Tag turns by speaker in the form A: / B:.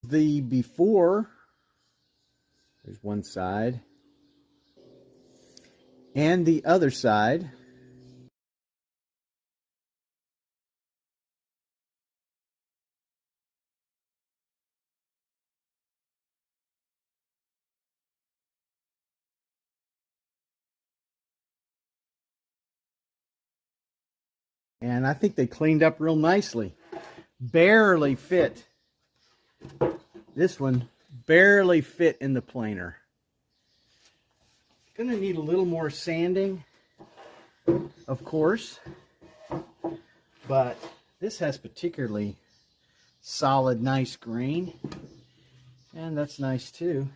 A: The before, there's one side, and the other side. And I think they cleaned up real nicely. Barely fit. This one barely fit in the planer. Gonna need a little more sanding, of course, but this has particularly solid, nice grain, and that's nice too.